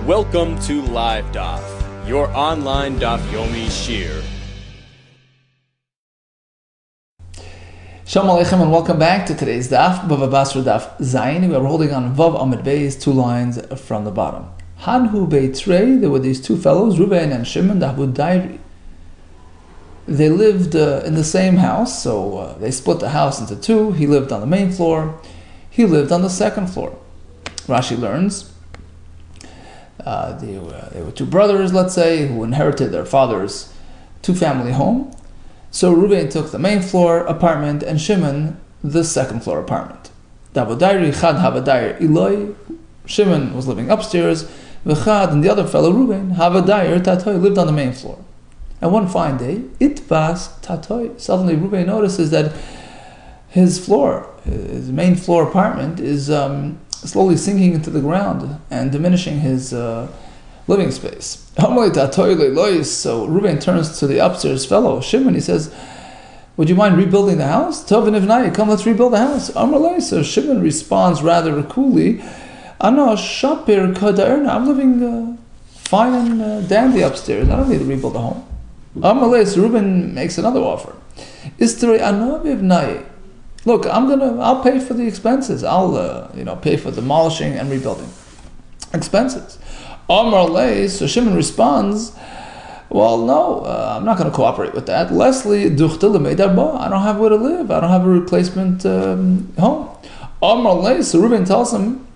Welcome to Live DAF, your online DAF Yomi Shir. Shalom Aleichem and welcome back to today's DAF, Bava Basra DAF Zayin. We are holding on Vav Amid Beis, 2 lines from the bottom. Hanhu Beitrei, there were these two fellows, Reuben and Shimon, Dahbud Dairi. They lived in the same house, so they split the house into two. He lived on the main floor, he lived on the second floor. Rashi learns they were two brothers, let's say, who inherited their father's two-family home. So Reuben took the main floor apartment and Shimon the second floor apartment. Shimon was living upstairs, and the other fellow, Reuben, lived on the main floor. And one fine day, suddenly Reuben notices that his main floor apartment is slowly sinking into the ground and diminishing his living space. So Reuben turns to the upstairs fellow, Shimon. He says, would you mind rebuilding the house? Come, let's rebuild the house. So Shimon responds rather coolly, I'm living fine and dandy upstairs. I don't need to rebuild the home. So Reuben makes another offer. Look, I'll pay for the expenses. I'll pay for demolishing and rebuilding expenses. So Shimon responds, well, no, I'm not going to cooperate with that. Leslie, I don't have where to live. I don't have a replacement home. So Reuben tells him,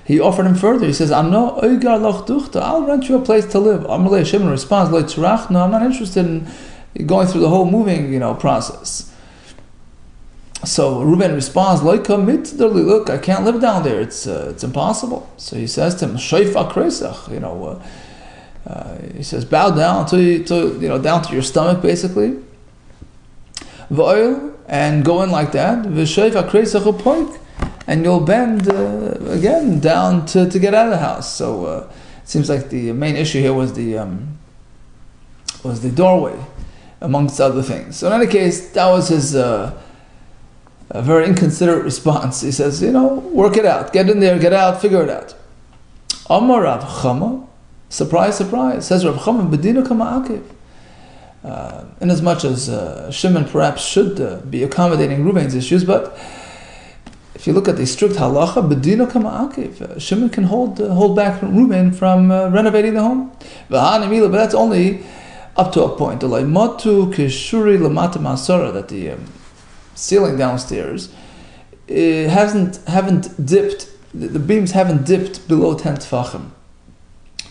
he offered him further. He says, I'll rent you a place to live. Shimon responds, no, I'm not interested in going through the whole moving process. So Reuben responds, look, I can't live down there. It's impossible. So he says to him, he says, bow down down to your stomach, basically. And go in like that. And you'll bend again down to get out of the house. So it seems like the main issue here was the doorway, amongst other things. So in any case, that was his a very inconsiderate response. He says, work it out, get in there, get out, figure it out. Amar Rav Chama, surprise, surprise, says Rav Chama, Bedina kama akiv. In as much as Shimon perhaps should be accommodating Reuben's issues, but if you look at the strict halacha, Bedina kama akiv, Shimon can hold back Reuben from renovating the home. But that's only up to a point. That the ceiling downstairs haven't dipped. The beams haven't dipped below 10 tefachim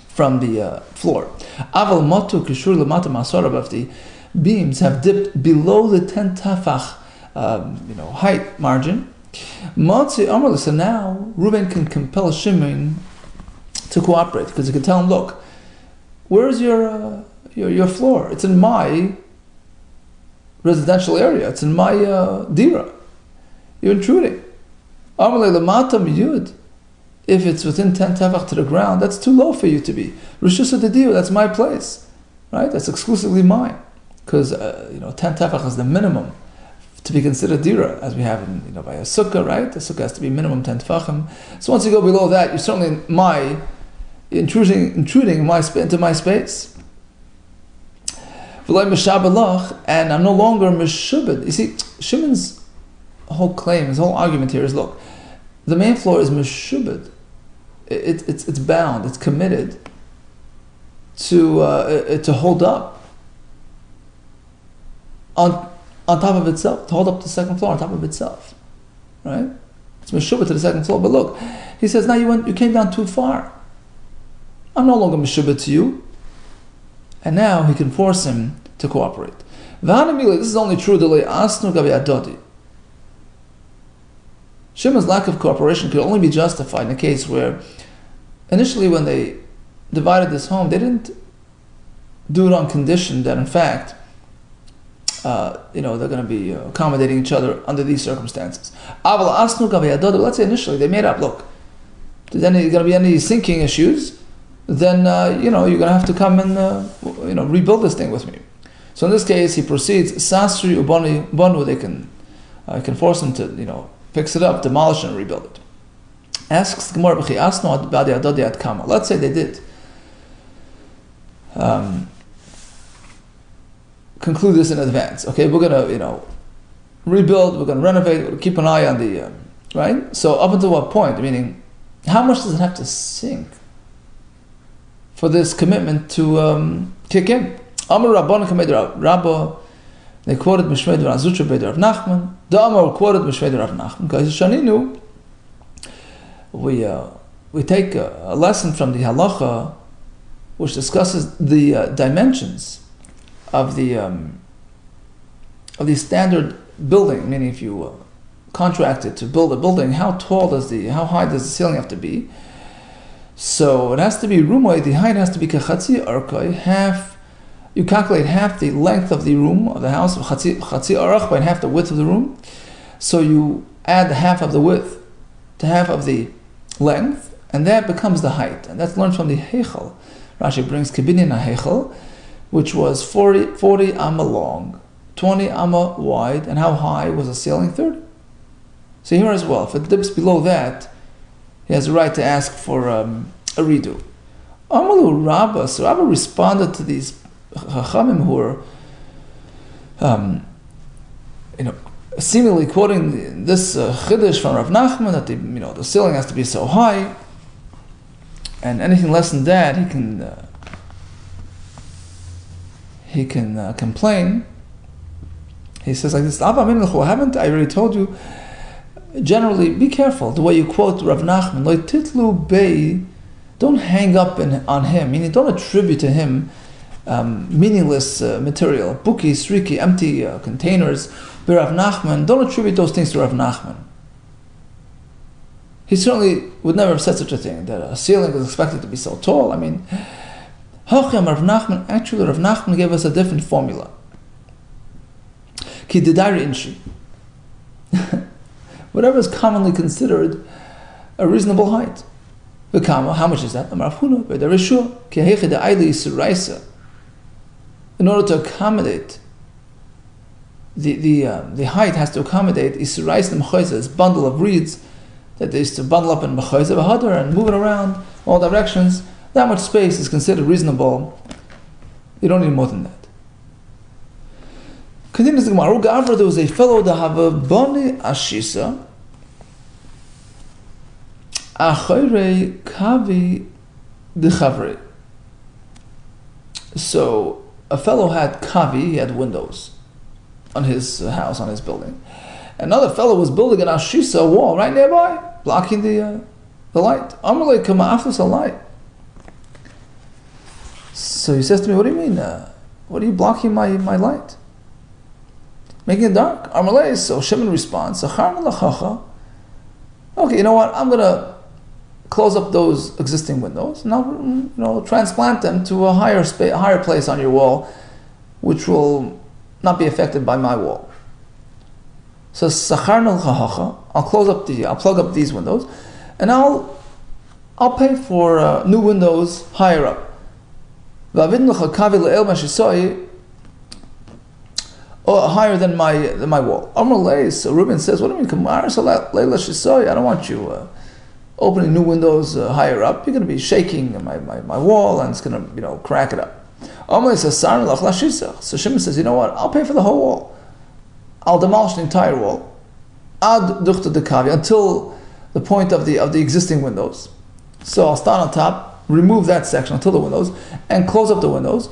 from the floor. Aval matu kishur lamata masora, but the beams have dipped below the 10 tefach, height margin. So now Reuben can compel Shimon to cooperate, because he can tell him, look, where's your floor? It's in my residential area. It's in my dira. You're intruding. If it's within 10 tefach to the ground, that's too low for you to be. Rishus the dira, that's my place, right? That's exclusively mine, because 10 tefach is the minimum to be considered dira, as we have in by a sukkah, right? The sukkah has to be minimum 10 tefachim. So once you go below that, you're certainly intruding into my space. And I'm no longer meshubed. You see, Shimon's whole claim, his whole argument here is, look, the main floor is meshubed. It's bound, it's committed to hold up on top of itself, to hold up the second floor on top of itself, right? It's meshubed to the second floor. But look, he says, now you came down too far. I'm no longer meshubed to you. And now he can force him to cooperate. This is only true to asnu gabi adodi. Shimon's lack of cooperation could only be justified in a case where, initially when they divided this home, they didn't do it on condition that in fact, they're going to be accommodating each other under these circumstances. Let's say initially they made up, look, there's going to be any sinking issues, then you're going to have to come and rebuild this thing with me. So in this case, he proceeds sasri ubanu. They can force him to fix it up, demolish it, and rebuild it. Asks the Gemara, let's say they did conclude this in advance. Okay, we're gonna, rebuild, we're gonna renovate, we're gonna keep an eye on the, right? So up until what point? Meaning, how much does it have to sink for this commitment to kick in? Amar Rabban Kamed Rabba, they quoted Mishmei Rav Zutra Beit Rav Nachman. The Amar quoted Mishmei Rav Nachman because Shaninu. We take a lesson from the halacha, which discusses the dimensions of the standard building. Meaning, if you contracted to build a building, how high does the ceiling have to be? So it has to be rumoi. The height has to be kachatzi arkai, half. You calculate half the length of the room of the house, chatzi arach, by half the width of the room. So you add half of the width to half of the length, and that becomes the height. And that's learned from the heichal. Rashi brings kibinyan heichal, which was 40 amma long, 20 amma wide, and how high was the ceiling? 30. So here as well, if it dips below that, he has a right to ask for a redo. Amalu Rabba, so Rabba responded to these chachamim who were, seemingly quoting this chiddush from Rav Nachman that the ceiling has to be so high, and anything less than that he can complain. He says like this: haven't I already told you? Generally, be careful the way you quote Rav Nachman. Like titlu bei, don't hang up on him. Meaning, don't attribute to him meaningless material, buki, sriki, empty containers. Rav Nachman, don't attribute those things to Rav Nachman. He certainly would never have said such a thing, that a ceiling is expected to be so tall. I mean, Hochem Rav Nachman, actually Rav Nachman gave us a different formula. Ki didari inshi. Whatever is commonly considered a reasonable height. How much is that? In order to accommodate the height has to accommodate Isurais Mechayza, this bundle of reeds that they used to bundle up in Mechayza Bahadar and move it around all directions. That much space is considered reasonable. You don't need more than that. Continues the Gemara. There was a fellow that have a boni ashisa achayre kavi dechavre. So a fellow had kavi, he had windows on his house, on his building. Another fellow was building an ashisa, a wall right nearby, blocking the light. Amalei kama afus a light. So he says to me, "What do you mean? What are you blocking my light? Making it dark?" Amalei. So Shimon responds, "Okay, you know what? I'm gonna close up those existing windows, and I'll transplant them to a higher place on your wall, which will not be affected by my wall." So I'll plug up these windows, and I'll pay for new windows higher up. Or higher than my wall. So Reuben says, "What do you mean? I don't want you opening new windows higher up. You're going to be shaking my wall, and it's going to crack it up." So Shimon says, "You know what? I'll pay for the whole wall. I'll demolish the entire wall, ad duchta dekavi, until the point of the existing windows. So I'll start on top, remove that section until the windows, and close up the windows,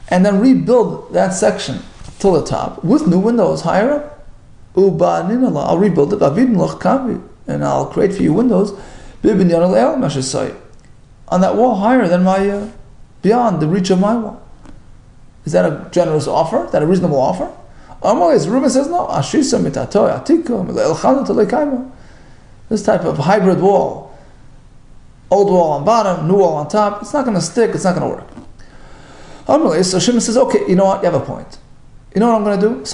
and then rebuild that section till the top with new windows higher up. I'll rebuild it, and I'll create for you windows on that wall higher than beyond the reach of my wall." Is that a generous offer? Is that a reasonable offer? Reuben says no. This type of hybrid wall, old wall on bottom, new wall on top, it's not going to stick, it's not going to work. So Shimon says, "Okay, you know what, you have a point. You know what I'm going to do?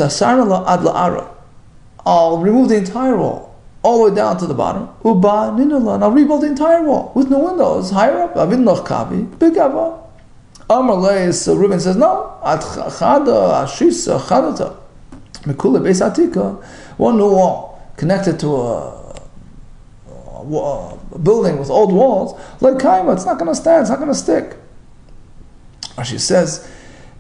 I'll remove the entire wall, all the way down to the bottom, and I'll rebuild the entire wall with new windows higher up. So Reuben says, "No, one new wall connected to a a building with old walls, like kaima, it's not going to stand, it's not going to stick. She says,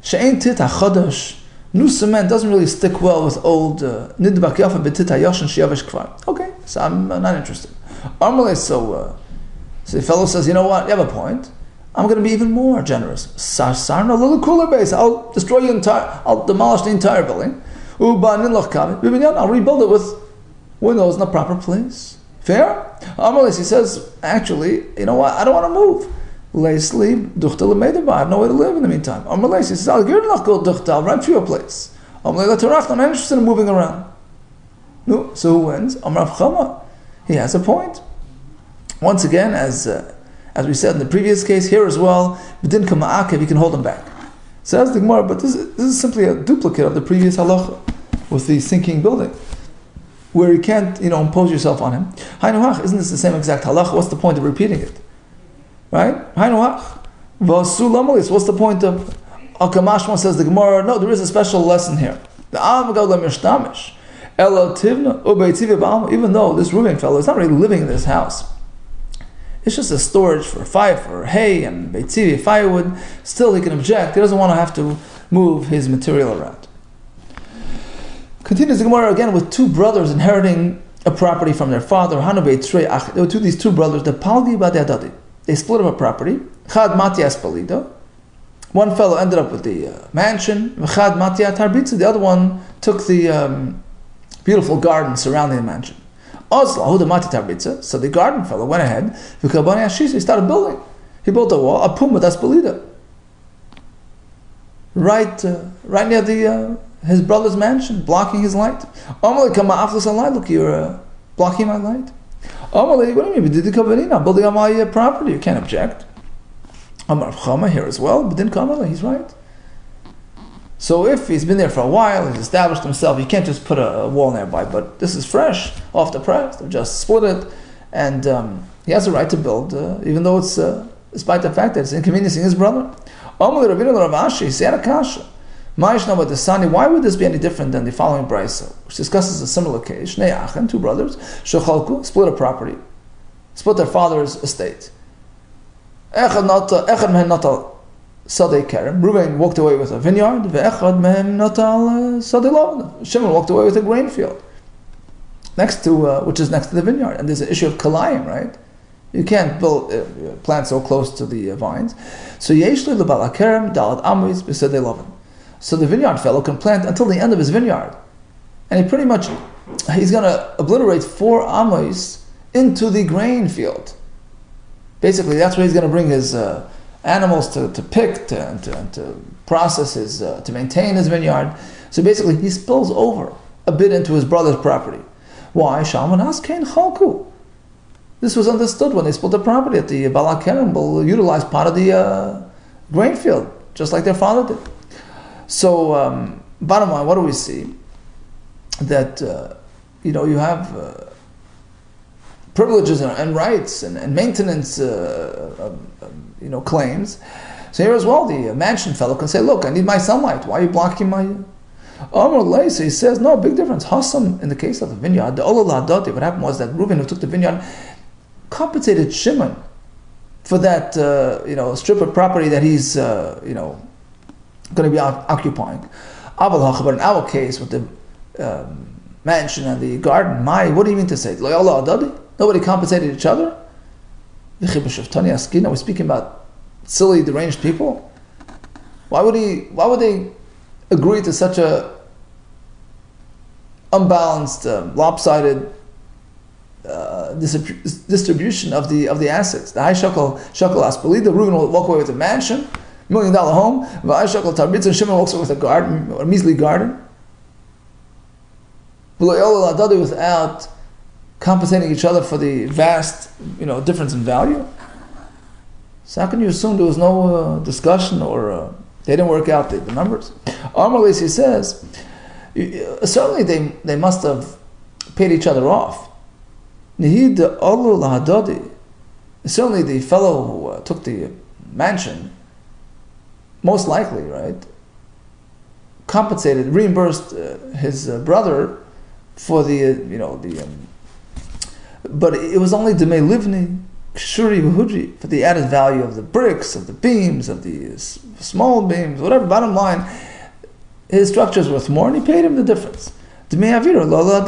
she'ein tit hachadash, new cement doesn't really stick well with old nidbak yafa betit hayashin sheyavesh kvar. Okay, so I'm not interested. So the fellow says, you know what, you have a point. I'm going to be even more generous. Sarna, a little cooler base. I'll destroy I'll demolish the entire building. I'll rebuild it with windows in the proper place. Fair? He says, actually, you know what, I don't want to move. I have no way to live in the meantime. He says, I'll rent for you a place. I'm not interested in moving around. No, so who wins? He has a point. Once again, as we said in the previous case, here as well, b'din kama'akev, you can hold him back. Says the Gemara, but this is simply a duplicate of the previous halacha with the sinking building, where you can't, impose yourself on him. Hainuach, isn't this the same exact halacha? What's the point of repeating it? Right? Hainuach. V'asu lamalis, what's the point of Akamashma, says the Gemara? No, there is a special lesson here. The Avagad l'mishtamish, ela tivna ubeitzivi ba'alma, even though this Reuben fellow is not really living in this house. It's just a storage for hay and beitzivi, firewood. Still, he can object. He doesn't want to have to move his material around. Continues the Gemara again with two brothers inheriting a property from their father. There were these two brothers. The paldi b'adadi. They split up a property. Chad matias palida. One fellow ended up with the mansion. Chad matia tarbitza. The other one took the beautiful garden surrounding the mansion. So the garden fellow went ahead. He started building. He built a wall, a pumba das belida, right near his brother's mansion, blocking his light. Look, you're blocking my light. What do you mean? I'm building on my property. You can't object. Here as well, but he's right. So if he's been there for a while, he's established himself, you can't just put a wall nearby, but this is fresh, off the press, they've just split it, and he has a right to build, even though it's, despite the fact that it's inconveniencing his brother. Why would this be any different than the following brisa, which discusses a similar case? Two brothers, split a property, split their father's estate. Reuben walked away with a vineyard. Shimon walked away with a grain field, which is next to the vineyard. And there's an issue of kalayim, right? You can't plant so close to the vines. So So the vineyard fellow can plant until the end of his vineyard, and he's going to obliterate 4 amos into the grain field. Basically, that's where he's going to bring his animals to pick and to process to maintain his vineyard. So basically, he spills over a bit into his brother's property. Why? This was understood when they split the property at the Balakerem will utilize part of the grain field, just like their father did. So, bottom line, what do we see? That you have privileges and rights and maintenance claims. So here as well, the mansion fellow can say, look, I need my sunlight. Why are you blocking my... So he says, no, big difference. Hassam, in the case of the vineyard, the Olala Doti, what happened was that Reuben, who took the vineyard, compensated Shimon for that strip of property that he's going to be occupying. But in our case, with the mansion and the garden, what do you mean to say? Nobody compensated each other? Are we speaking about silly, deranged people? Why would they agree to such a unbalanced, lopsided distribution of the assets? The high shekel aspelida, Reuben will walk away with a mansion, $1 million home. The high shekel tarbitz, and Shimon walks away with a garden, a measly garden. Without compensating each other for the vast, difference in value. So how can you assume there was no discussion or they didn't work out the numbers? He says, certainly they must have paid each other off. Certainly the fellow who took the mansion, most likely, right, reimbursed his brother for the But it was only Demei Livni, Kshuri V'Hudri, for the added value of the bricks, of the beams, of the small beams, whatever. Bottom line, his structure is worth more, and he paid him the difference. Demei Avira, La,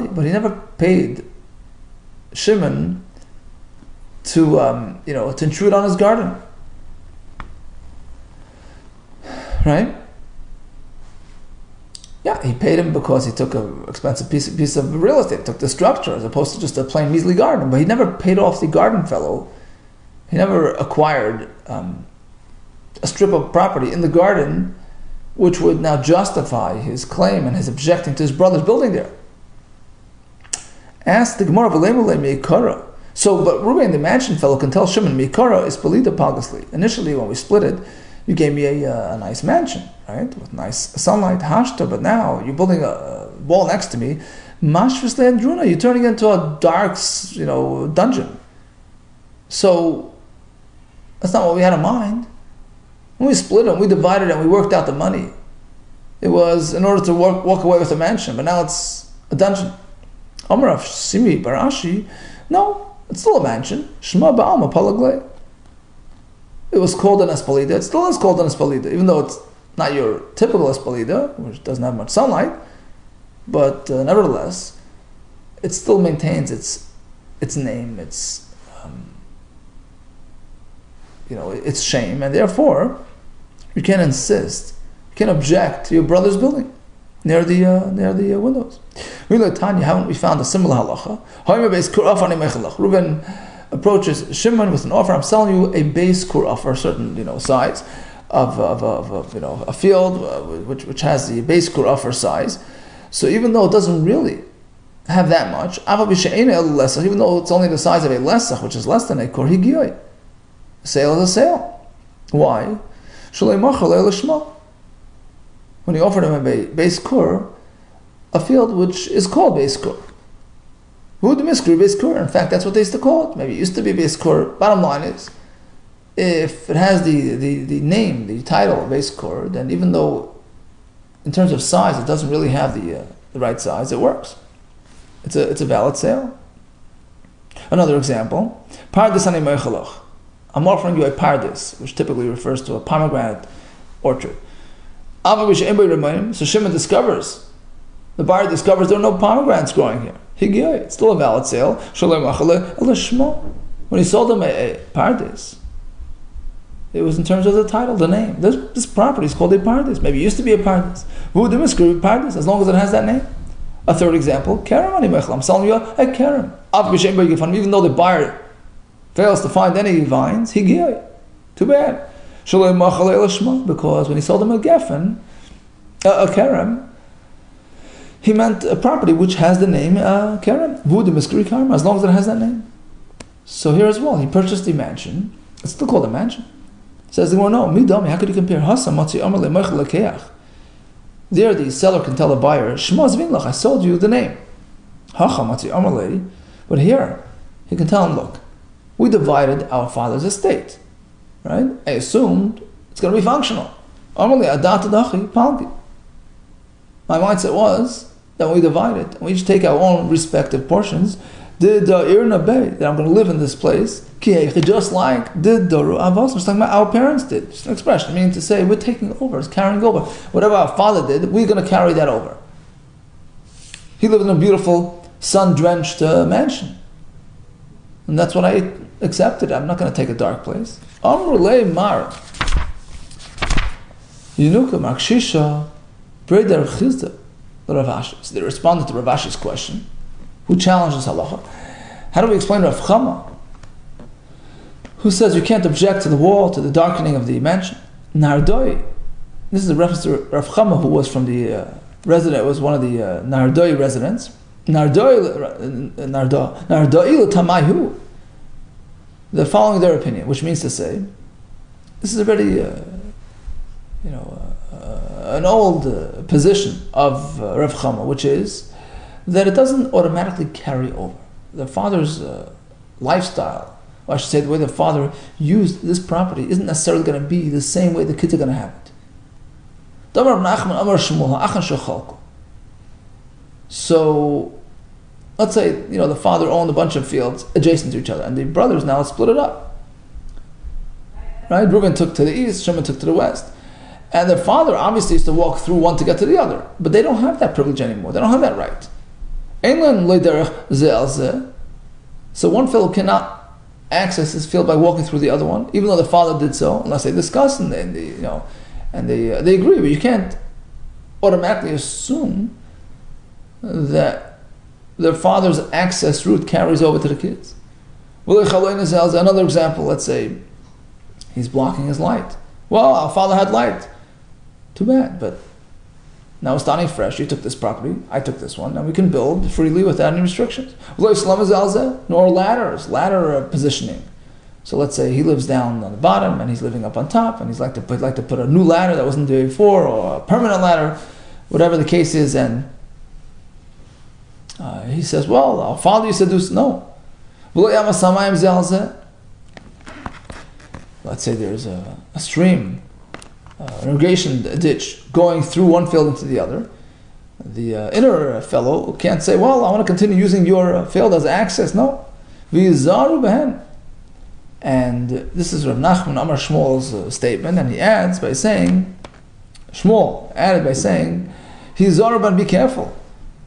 but he never paid Shimon to intrude on his garden. Right? Yeah, he paid him because he took an expensive piece of real estate, took the structure as opposed to just a plain measly garden. But he never paid off the garden fellow. He never acquired a strip of property in the garden which would now justify his claim and his objecting to his brother's building there. Ask the Gemara, but Reuben, the mansion fellow, can tell Shimon, Mikara is Pelida Pagasli. Initially, when we split it, you gave me a nice mansion, right, with nice sunlight, hashta, but now you're building a wall next to me, mashvis leandruna, you're turning it into a dark, dungeon. So that's not what we had in mind. When we split it, we divided it, and we worked out the money. It was in order to walk away with a mansion, but now it's a dungeon. Amarav Simi Barashi, no, it's still a mansion. Shema Ba'alma Palaglei. It was called an espalida. It still is called an espalida, even though it's not your typical espalida, which doesn't have much sunlight. But nevertheless, it still maintains its name, its its shame, and therefore you can't insist, you can't object to your brother's building near the windows. Really, Tanya, haven't we found a similar halacha? Reuben approaches Shimon with an offer. I'm selling you a base kur'ah for a certain size of a field which has the base kur'ah for size. So even though it doesn't really have that much, even though it's only the size of a lesach, which is less than a kur higiyoi, sale is a sale. Why? When he offered him a base kur, a field which is called base kur. In fact, that's what they used to call it. Maybe it used to be base kur. Bottom line is, if it has the name, the title of base kur, then even though in terms of size it doesn't really have the right size, it works. It's a valid sale. Another example, Pardes ani meichalach. I'm offering you a pardes, which typically refers to a pomegranate orchard. So Shimon discovers, the buyer discovers there are no pomegranates growing here. It's still a valid sale. When he sold them a pardes, it was in terms of the title, the name. This property is called a pardes. Maybe it used to be a pardes. Pardes, as long as it has that name. A third example, kerem. I'm selling you a kerem. Even though the buyer fails to find any vines, too bad. Because when he sold him a geffen, a kerem, he meant a property which has the name kerem. As long as it has that name. So here as well, he purchased the mansion. It's still called a mansion. Says the one, no, how could you compare? There the seller can tell the buyer, I sold you the name. But here, he can tell him, look, we divided our father's estate. Right? I assumed it's going to be functional. My mindset was that we divide it and we each take our own respective portions. That I'm going to live in this place, just like our parents did. Just an expression, meaning to say we're taking over, it's carrying over. Whatever our father did, we're going to carry that over. He lived in a beautiful, sun-drenched mansion, and that's what I accepted. I'm not going to take a dark place. Amrulei Mar Yinuka Makshisha Breder Chizda Rav Ashi. So they responded to Rav Ashi's question. Who challenges halacha? How do we explain Rav Chama, who says you can't object to the wall, to the darkening of the mansion? Nardoi. This is a reference to Rav Chama, who was from the resident, was one of the Nardoi residents. Nardoi Tamayu. They're following their opinion, which means to say, this is a very, an old position of Rav Chama, which is that it doesn't automatically carry over. The father's lifestyle, or I should say the way the father used this property, isn't necessarily going to be the same way the kids are going to have it. So, let's say, the father owned a bunch of fields adjacent to each other, and the brothers now split it up. Right? Reuben took to the east, Shimon took to the west. And their father obviously used to walk through one to get to the other. But they don't have that privilege anymore. They don't have that right. So one fellow cannot access his field by walking through the other one, even though the father did so, unless they discuss and they agree. But you can't automatically assume that their father's access route carries over to the kids. Another example, let's say he's blocking his light. Well, our father had light. Too bad, but now we're starting fresh. You took this property, I took this one, and we can build freely without any restrictions. Nor ladder positioning. So let's say he lives down on the bottom and he's living up on top, and he's like to put a new ladder that wasn't there before, or a permanent ladder, whatever the case is, and he says, well, our father used to do so. No. Let's say there's a stream, an irrigation ditch going through one field into the other. The inner fellow can't say, well, I want to continue using your field as access. No. And this is Rav Nachman Amar Shmuel's statement, and he adds by saying, Shmuel added by saying, Hizaraban, be careful.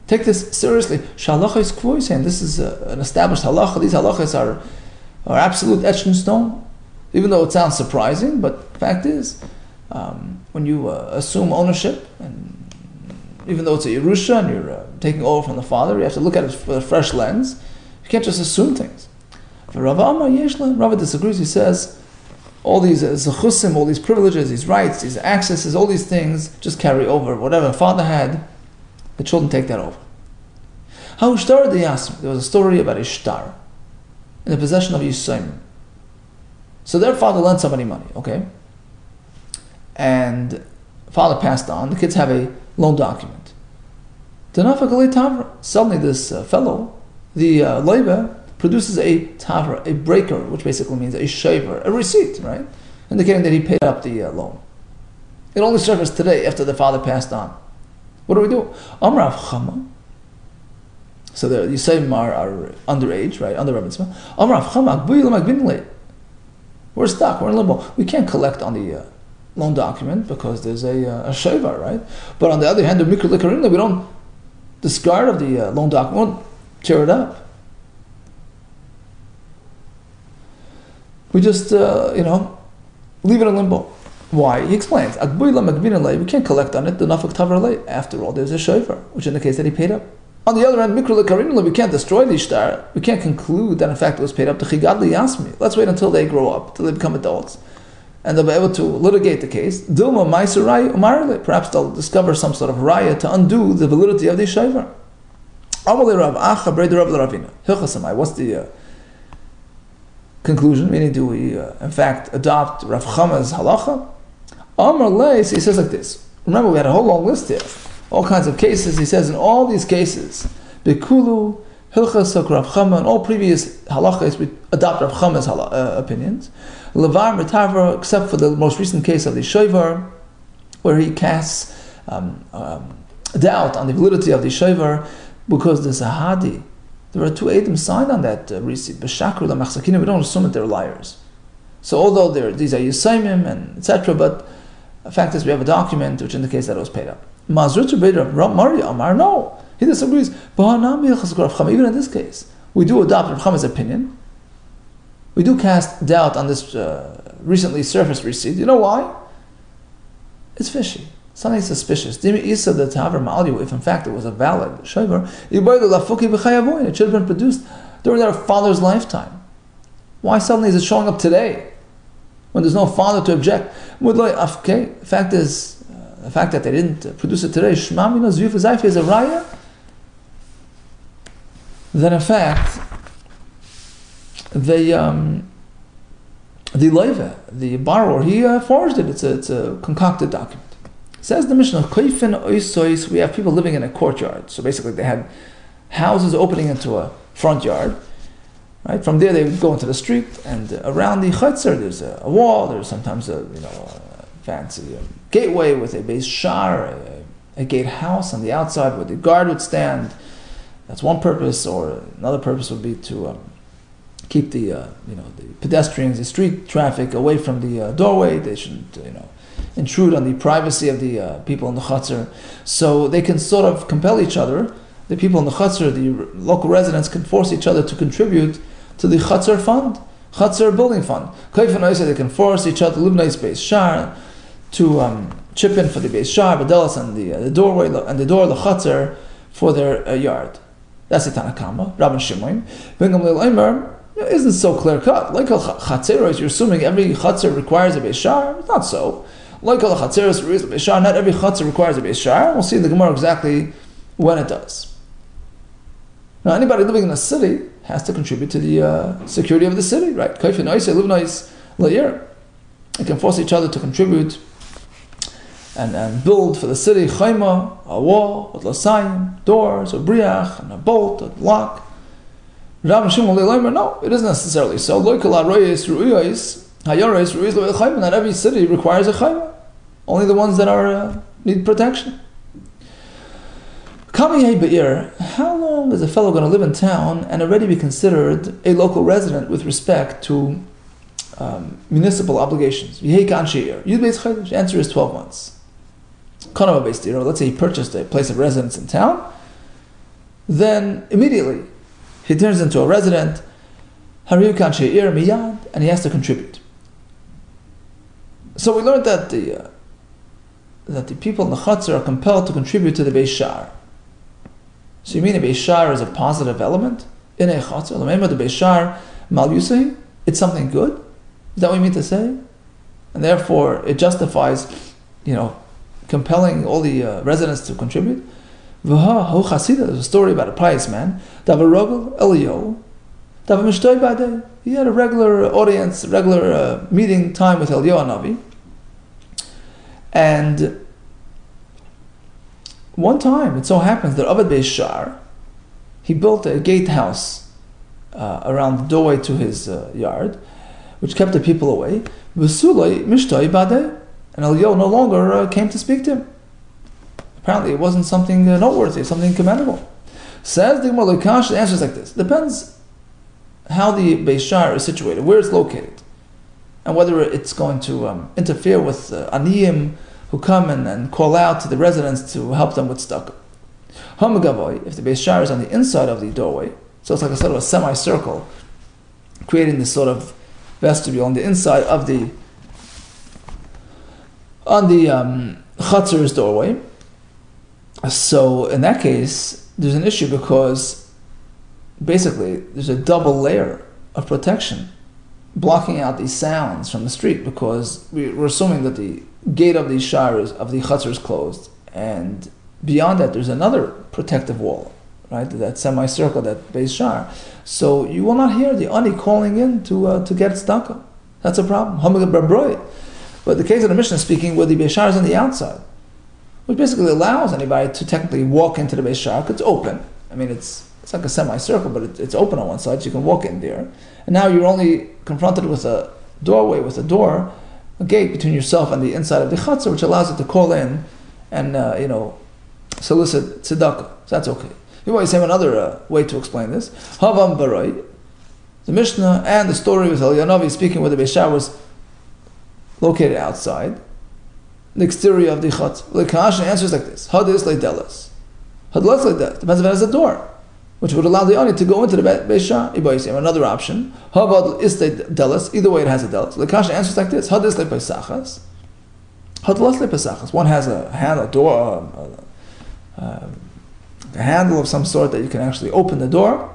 Take this seriously. Shalacha is kvoisen. This is an established halacha. These halachas are absolute etched in stone. Even though it sounds surprising, but the fact is, when you assume ownership, and even though it's a Yerusha and you're taking over from the father, you have to look at it with a fresh lens. You can't just assume things. Rava disagrees. He says, all these zechusim, all these privileges, these rights, these accesses, all these things just carry over. Whatever the father had, the children take that over. How Ishtar the Yasm? There was a story about Ishtar in the possession of Yisrael. So their father lent somebody money, okay? And father passed on. The kids have a loan document. Suddenly this fellow, the Leiba, produces a tavra, a breaker, which basically means a shaver, a receipt, right? Indicating that he paid up the loan. It only surfaced today after the father passed on. What do we do? Amrav Chama. So the Yisayim are underage, right? Under Bar Mitzvah. Amrav Chama, we're stuck, we're in limbo. We can't collect on the loan document because there's a shaver, right? But on the other hand, the mikra likarim, we don't discard of the loan document, we won't tear it up. We just, leave it in limbo. Why? He explains, we can't collect on it, the nafak tavar. After all, there's a shofar, which indicates that he paid up. On the other hand, mikra lekarim, we can't destroy the ishtar. We can't conclude that in fact it was paid up to chigadli yasmi. Let's wait until they grow up, till they become adults, and they'll be able to litigate the case. Dilma ma'aser umarle. Perhaps they'll discover some sort of raya to undo the validity of the shofar. What's the conclusion? Meaning, do we in fact adopt Rav Chama's halacha? Amar Leis, he says like this. Remember, we had a whole long list here, all kinds of cases. He says in all these cases, Bekulu, Hilchas Rav Chama, and all previous halachas, we adopt Rav Chama's opinions. Levar Metavar, except for the most recent case of the Shoivar, where he casts doubt on the validity of the Shoivar, because there's a Hadi. There are two Eidim signed on that receipt. B'shakru l'machzakina, we don't assume that they're liars. So although these are Yisayimim and etc., but the fact is we have a document which indicates that it was paid up. Mazrut Rav Maria Amar, no, he disagrees. Even in this case, we do adopt Rav Chama's opinion. We do cast doubt on this recently surfaced receipt. You know why? It's fishy. Something suspicious. If in fact it was a valid shaver, it should have been produced during their father's lifetime. Why suddenly is it showing up today when there's no father to object? Okay, the fact is, the fact that they didn't produce it today, is a raya, then in fact the leiva, the borrower, he forged it. It's a concocted document. Says the Mishnah, we have people living in a courtyard. So basically they had houses opening into a front yard. Right? From there they would go into the street, and around the chutzner there's a wall, there's sometimes a fancy gateway with a base shar, a gatehouse on the outside where the guard would stand, That's one purpose, or another purpose would be to keep the pedestrians, the street traffic away from the doorway. They shouldn't intrude on the privacy of the people in the chutzner. So they can sort of compel each other. The people in the chutzner, the local residents, can force each other to contribute to the chutzner fund, chutzner building fund. They can force each other to live nice base shar, to chip in for the base shar, bedelas on the doorway and the door of the chutzner for their yard. That's the Tanakama. Rabbi Shimon. Isn't so clear cut. Like chatzeros, you're assuming every chatzer requires a base shar. It's not so. Like all chatzeros, not every chatzer requires a base shar. We'll see in the Gemara exactly when it does. Now, anybody living in a city has to contribute to the security of the city, right? Kaifin oisei live nice la'ir. They can force each other to contribute and build for the city chayma, a wall with lasayim, doors, a briach, and a bolt, a lock. Rabbi Shimon no, it isn't necessarily so. Not every city requires a chayma. Only the ones that are need protection. How long is a fellow going to live in town and already be considered a local resident with respect to municipal obligations? The answer is 12 months. Let's say he purchased a place of residence in town, then immediately he turns into a resident, and he has to contribute. So we learned that the people in the chutzner are compelled to contribute to the Beis Shar. So you mean a Beis Shar is a positive element in a chutzner? Remember the Beis Shar mal yusei? It's something good? Is that what you mean to say? And therefore it justifies, compelling all the residents to contribute. There's a story about a pious man. He had a regular audience, regular meeting time with Eliyahu Navi. And one time, it so happens that Avad Beis Shar, he built a gatehouse around the doorway to his yard, which kept the people away. And Eliyahu no longer came to speak to him. Apparently it wasn't something noteworthy, something commendable. Says the Gemara, the answer is like this. Depends how the Beis Shar is situated, where it's located, and whether it's going to interfere with aniyim who come and call out to the residents to help them with stucco. If the Beis Shar is on the inside of the doorway, so it's like a sort of a semicircle, creating this sort of vestibule on the inside of the chutzner's doorway. So in that case, there's an issue because basically there's a double layer of protection blocking out these sounds from the street, because we're assuming that the gate of the chutzner is closed, and beyond that there's another protective wall, right? That semicircle, that Beis Shar. So you will not hear the ani calling in to get stucco. That's a problem. But the case of the Mishnah speaking, where the Beis Shar is on the outside, which basically allows anybody to technically walk into the Beis Shar. It's open. I mean, it's like a semicircle, but it's open on one side, so you can walk in there. And now you're only confronted with a doorway, with a door, a gate between yourself and the inside of the chutzner, which allows it to call in and solicit tzedakah. So that's okay. You always have another way to explain this. Havam Barai, the Mishnah and the story with Eliyahu Navi speaking where the Beis Shar was located outside the exterior of the chutzner. The Kasha answers like this: Hadis leidelas. Hadlas leidelas depends if it has a door, which would allow the ani to go into the Beis Shar. Another option. Havad is leidelas. Either way, it has a delas. The Kasha answers like this: Hadis leipesachas. Hadlas leipesachas. One has a handle, a door, a handle of some sort that you can actually open the door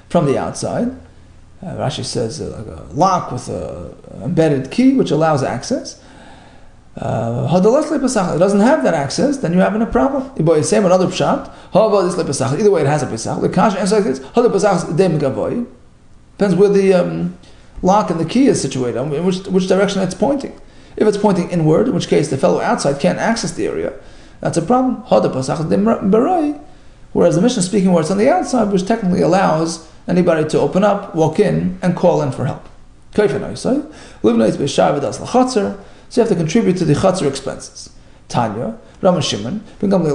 from the outside. Rashi says like a lock with an embedded key, which allows access. It doesn't have that access, then you're having a problem. Same another pshat. Either way, it has a pesach. The kasha answers like this: depends where the lock and the key is situated, in which direction it's pointing. If it's pointing inward, in which case the fellow outside can't access the area, that's a problem. Whereas the Mishnah speaking where it's on the outside, which technically allows anybody to open up, walk in, and call in for help. So you have to contribute to the chutzner expenses. Tanya, Rav Shimon, not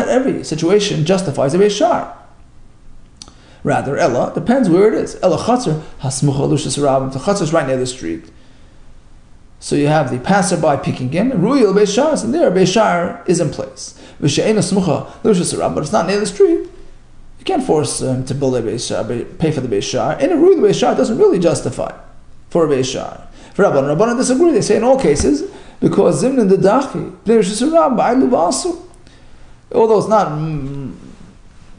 every situation justifies a Beishar. Rather, Ella depends where it is. Ella Chatzar hasmucha lushas rabim. The Chatzar is right near the street, so you have the passerby peeking in. Ru'il Beishar, and there Beishar is in place. V'she'ena smucha lushas rabim, but it's not near the street. You can't force him to build a Beishar, pay for the Beishar. In a Ru'il Beishar doesn't really justify for a Beishar. For Rabbanan disagree. They say in all cases, because Zimnin the Dachi, although it's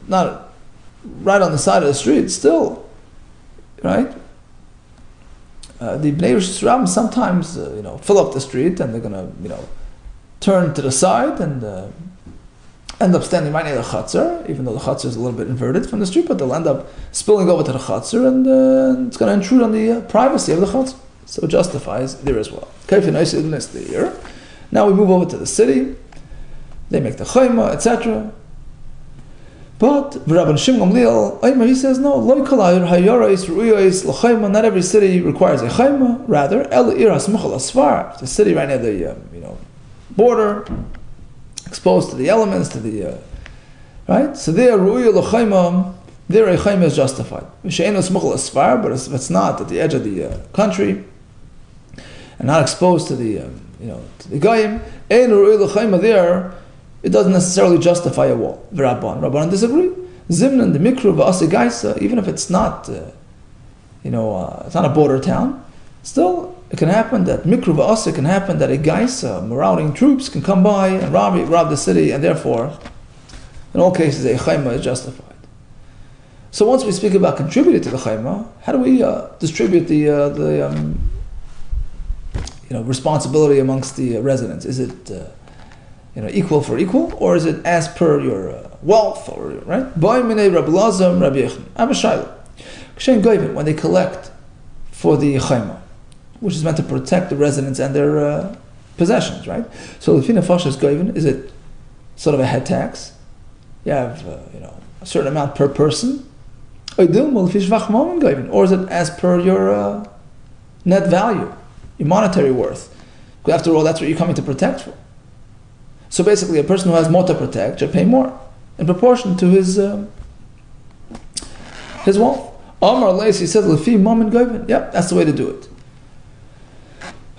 not right on the side of the street, still, right? The Bnei Rosh Hashanah sometimes, fill up the street, and they're going to, turn to the side and end up standing right near the Chatzar, even though the Chatzar is a little bit inverted from the street, but they'll end up spilling over to the Chatzar, and it's going to intrude on the privacy of the Chatzar. So it justifies there as well. Now we move over to the city. They make the chayma, etc. But Rabbi Shimon Gamliel, he says no. Not every city requires a chayma. Rather, the city right near the border, exposed to the elements, to the right. So there, there a chayma is justified. But if it's not at the edge of the country, and not exposed to the to the goyim, there it doesn't necessarily justify a wall. Rabban disagree. Zimnan the mikru v'asi gaisa, even if it's not it's not a border town, still it can happen that mikru v'asi can happen that a gaisa, marauding troops, can come by and rob the city, and therefore in all cases a chayma is justified. So once we speak about contributing to the chayma, how do we distribute the responsibility amongst the residents? Is it equal for equal, or is it as per your wealth, or right? When they collect for the chayma, which is meant to protect the residents and their possessions, right? So lefina fashas goyven, is it sort of a head tax? You have a certain amount per person, or is it as per your net value, your monetary worth? Because after all, that's what you're coming to protect for. So basically, a person who has more to protect should pay more in proportion to his wealth. Amar Leis, he says, "Lefi mammon goyven." Yeah, that's the way to do it.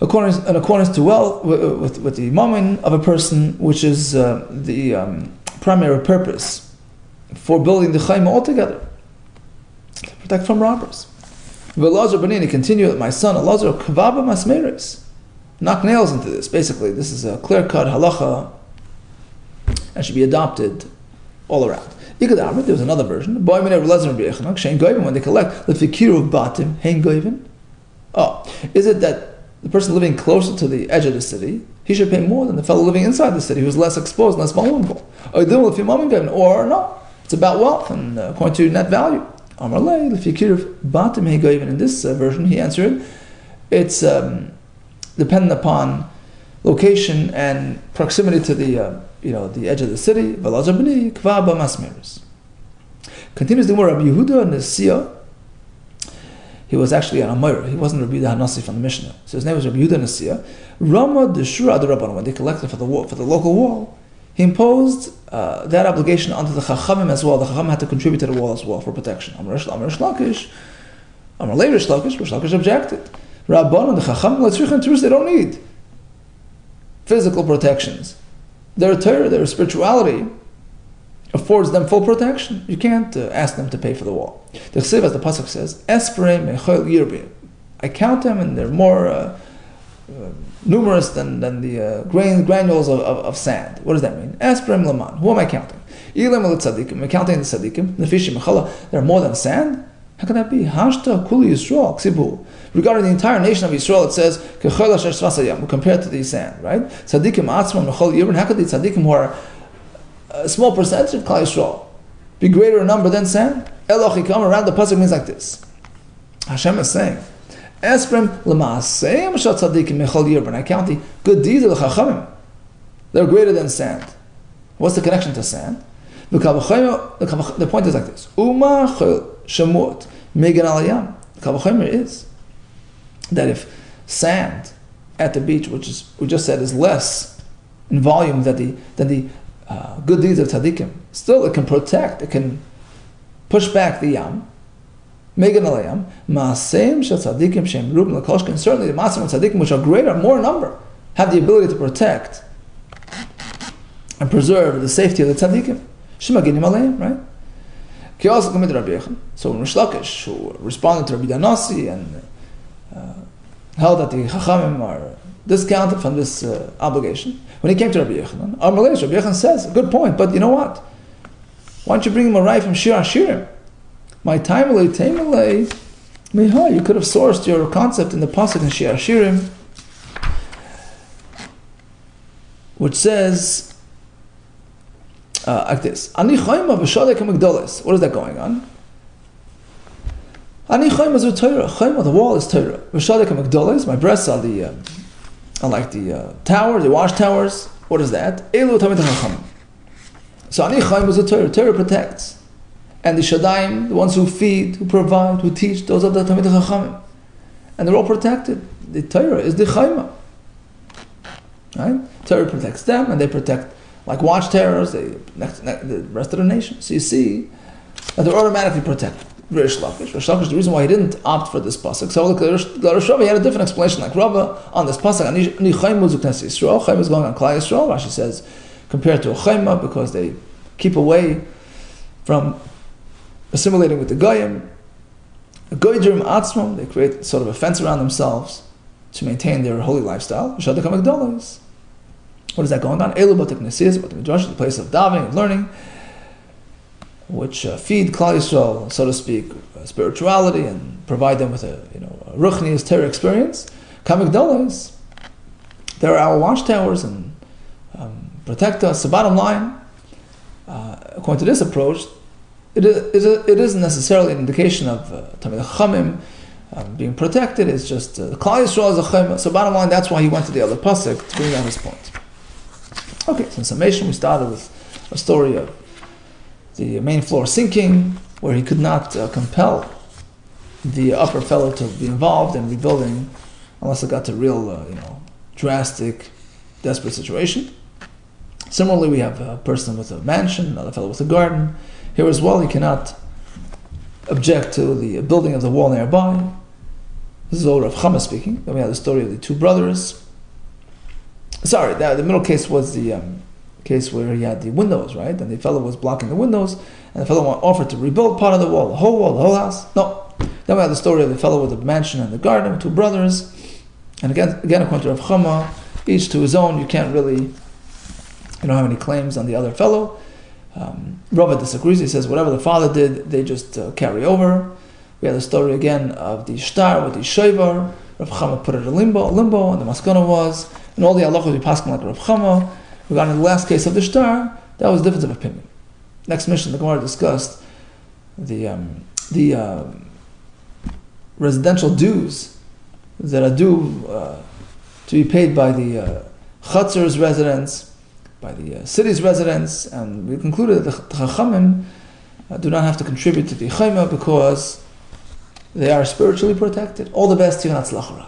In accordance to wealth, with the mammon of a person, which is the primary purpose for building the chayma altogether, to protect from robbers. V'Elazar Benini, continue, my son Elazar kavaba masmeres. Knock nails into this. Basically, this is a clear-cut halacha and should be adopted all around. There was another version. When they collect the fikiru batim hein goyven. Oh, is it that the person living closer to the edge of the city, he should pay more than the fellow living inside the city who's less exposed, less vulnerable? Or no, it's about wealth and according to net value. In this version, he answered, it's dependent upon location and proximity to the the edge of the city. Continues the word Rabbi Yehuda Kessler. He was actually an Amir. He wasn't Rabbi Yehuda Hanassi from the Mishnah. So his name was Rabbi Yehuda Kessler. Rama Deshura Adarabban, when they collected for the local wall, he imposed that obligation onto the Chachamim as well. The Chachamim had to contribute to the wall as well for protection. Amar Shlakish objected. Rabban, the Chachamim, they don't need physical protections. Their Torah, their spirituality affords them full protection. You can't ask them to pay for the wall. The Chsiv, as the pasuk says, I count them, and they're more numerous than the granules of sand. What does that mean? Esprem laman. Who am I counting? Am I counting the tzaddikim? They're more than sand. How can that be? Hashta kuli Yisrael ksibu. Regarding the entire nation of Israel, it says compared to the sand, right? Tzaddikim atzmam nechol yirun. How could the tzaddikim who are a small percentage of Klal Yisrael be greater in number than sand? Elochikam, around the pasuk means like this. Hashem is saying, Esprem l'maaseim shal tzaddikim nechol yirun. I count the good deeds of the chachamim. They're greater than sand. What's the connection to sand? The point is like this. Uma chol shemut megan al yam. The Kavachomer is that if sand at the beach, which is we just said is less in volume than the good deeds of tzaddikim. Still, it can protect, it can push back the yam. Megan alayam, ma'aseim shel tzaddikim shem rubim l'koshkin. Certainly, the ma'aseim of tzaddikim, which are greater, more in number, have the ability to protect and preserve the safety of the tzaddikim. Shemaginim alayim, right? So when Rish Lakish, who responded to Rabbi Danasi and held that the Chachamim are discounted from this obligation, when he came to Rabbi Yehuda, Rabbi Yehuda says, good point, but you know what? Why don't you bring him a right from Shir Hashirim? My taimele, meha, you could have sourced your concept in the pasuk in Shir Hashirim, which says like this: Ani chayma v'shodek hamigdoles. What is that going on? Ani chayma is Torah. Chayma, the wall is Torah. V'shodek hamigdoles. My breasts are like the towers, the watchtowers. What is that? Elu tamid hacham. So ani chayma is Torah. Torah protects, and the shadaim, the ones who feed, who provide, who teach, those are the tamid hachamim, and they're all protected. The Torah is the chayma. Right? Torah protects them, and they protect. Like watchtowers, the rest of the nation. So you see that they're automatically protected. Rish Lakish, the reason why he didn't opt for this pasuk. So look, Rosh Rava, he had a different explanation. Like Rava on this pasuk, Ani chayma zu Knesset Yisrael. Chayma is going on Klal Yisrael. Rashi says compared to a chayma because they keep away from assimilating with the goyim. The goyim atzmam, they create sort of a fence around themselves to maintain their holy lifestyle. What is that going on? Elu batik nesis, but the midrash is the place of davening and learning, which feed Klal Yisrael, so to speak, spirituality and provide them with a ruchnius Torah experience. Kamigdolos, there are our watchtowers and protect us. The bottom line, according to this approach, it isn't necessarily an indication of Tamid Chachamim being protected. It's just Klal Yisrael is a chayma. So bottom line, that's why he went to the other pasuk to bring out his point. Okay, so in summation, we started with a story of the main floor sinking, where he could not compel the upper fellow to be involved in rebuilding unless it got to real, drastic, desperate situation. Similarly, we have a person with a mansion, another fellow with a garden. Here as well, he cannot object to the building of the wall nearby. This is all Rav Chama speaking. Then we have the story of the two brothers. Sorry, the middle case was the case where he had the windows, right? And the fellow was blocking the windows, and the fellow offered to rebuild part of the wall, the whole house. No. Then we have the story of the fellow with the mansion and the garden, two brothers. And again, according to Rav Chama, each to his own. You can't really, you don't have any claims on the other fellow. Rava disagrees. He says whatever the father did, they just carry over. We have the story again of the shtar with the shoivar. Rav Chama put it in limbo, and the maskana was, and all the halachos we pass like Rav Chama. We got in the last case of the shtar, that was a difference of opinion. Next mission, the Gemara discussed the residential dues that are due to be paid by the Chatzer's residents, by the city's residents, and we concluded that the Chachamim do not have to contribute to the Chayma because they are spiritually protected. All the best to you, and Hatzlacha.